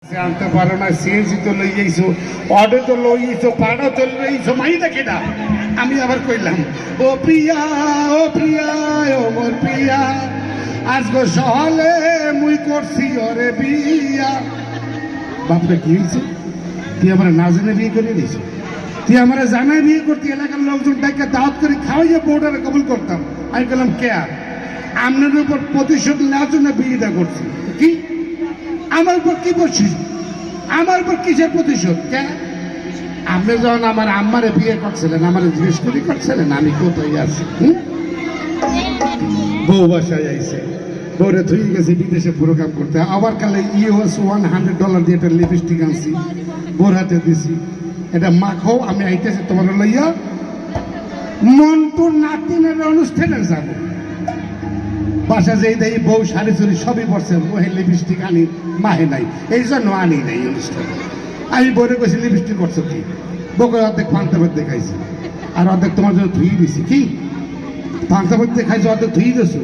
আনতে পারো না, সিএনজি তো লই যাইছো, অটো তো লই যাইছো, পাড়ো তো লই যাইছো, মাই দেখে না। আমি আবার কইলাম, ও প্রিয়া, ও প্রিয়া, ও মোর প্রিয়া, আজগো সহলে মুই করছি ওরে বিয়া। বাপরে কি হয়েছে? তুই আমার না জেনে বিয়ে করে দিয়েছ? তুই আমার জানাই বিয়ে করতি, এলাকার লোকজন ডাকে দাওয়াত করে খাওয়াইয়ে বউটারে কবুল করতাম। আমি বললাম কে আপনার উপর প্রতিশোধ নেওয়ার জন্য বিয়েটা করছি। কি আমার উপর কি বলছিস? আমার উপর কিসের প্রতিশোধ? কেন আপনি যখন আমার আম্মারে বিয়ে করছিলেন, আমার জিজ্ঞেস করি করছিলেন আমি কোথায় আছি? বউ বাসায় আইছে, বউরে ধুয়ে গেছি বিদেশে প্রোগ্রাম করতে। আবার কালে ইউএস $100 দিয়ে একটা লিপস্টিক আনছি, বোর হাতে দিছি, এটা মাখো, আমি আইতেছি তোমার লইয়া মন্টুর নাতিনের অনুষ্ঠানে যাবো। বাসা যেই দেয় বউ শাড়ি চুরি সবই পড়ছে, ওই লিপস্টিক আনি মাহে নাই, এই জন্য আনি নাই অনুষ্ঠানে। আমি বউরে কইছি লিপস্টিক করছো কি? বউকে অর্ধেক পান্তাভাত দেখাইছি, আর অর্ধেক তোমার জন্য ধুই দিছি। কি পান্তাভাত দেখাইছো, অর্ধেক ধুই দিছো?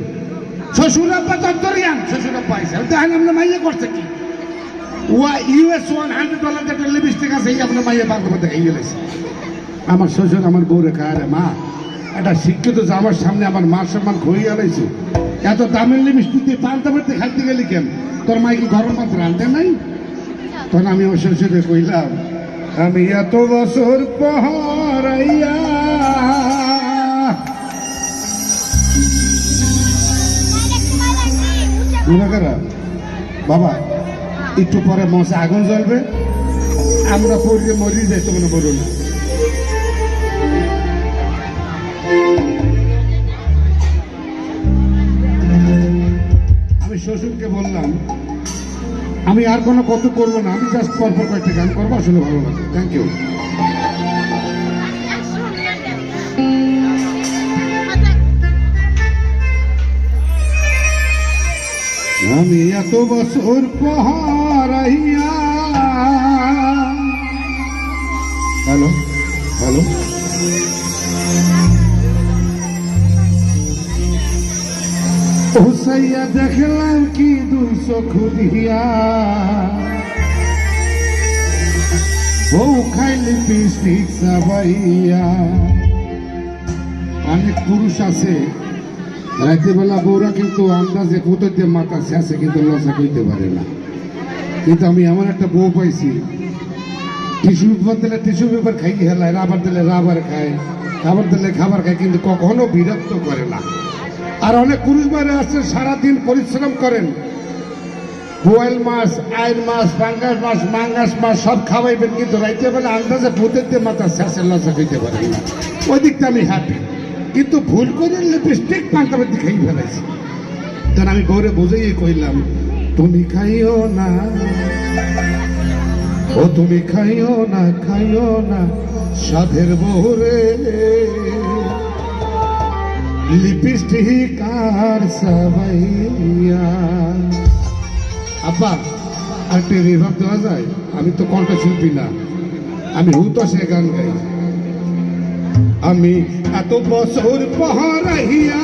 শ্বশুর আব্বা তত্তরিয়ান, শ্বশুর আব্বা আইসে দেখেন আপনার মাইয়ে করছে কি? ইউএস $100 একটা লিপস্টিক আছে, এই আপনার মাইয়ে পান্তাভাত দেখাই গেলেছে। আমার শ্বশুর আমার বউরে খায়, মা একটা শিক্ষিত যে আমার সামনে আমার মার সম্মান খই গেলাইছে, এত দামের লিপস্টিক দিয়ে পান্তাভাত খাইতে গেলি কেন? তোর মাই কি গরম ভাত রাঁধে নাই? তখন আমি ওর শ্বশুরে কইলাম, আমি এত বছর পহরাইয়া বাবা, একটু পরে মশে আগুন জ্বলবে, আমরা পড়িয়ে মরি যাই, তো মনে বলুন। আমি শ্বশুরকে বললাম আমি আর কোনো কত করবো না, আমি জাস্ট পরপর কয়েকটা গান করবো, আসলে ভালো লাগে। Thank you. আমি এত বছর পহারাইয়া, হ্যালো হ্যালো, হুসাইয়া দেখলাম কি 200 খুদিয়া, বউ খাইলে পিস্টিক সাবাইয়া। অনেক পুরুষ আছে রাতে বেলা বউরা কিন্তু আন্দাজে কোথায় দিয়ে মাথা শেষে কিন্তু লসা কইতে পারে না। কিন্তু আমি এমন একটা বউ পাইছি, টিস্যু পেপার দিলে টিস্যু পেপার খাই হেলায়, রাবার দিলে রাবার খায়, খাবার দিলে খাবার খায়, কিন্তু কখনো বিরক্ত করে না। আর অনেক পুরুষ বাইরে আছে সারাদিন পরিশ্রম করেন, বোয়াল মাছ, আইর মাছ, পাঙ্গাস মাছ, মাঙ্গাস মাছ সব খাওয়াইবেন, কিন্তু রাইতে বেলা আন্দাজে ভূতের দিয়ে মাথা শেষে লসা কইতে পারেন না। ওই দিকটা আমি হ্যাপি, কিন্তু ভুল করে লিপস্টিক পান্তাভাতি খাই ফেলাইছি। তখন আমি গৌরে বুঝেই কইলাম, তুমি খাইও না, ও তুমি খাইও না, খাইও না সাধের বহুরে লিপস্টিক আর সাবাইয়া। আব্বা আর একটা রিভাব দেওয়া যায়? আমি তো কণ্ঠশিল্পী না, আমি হুতসে গান গাই। আমি এত বছর পহরাইয়া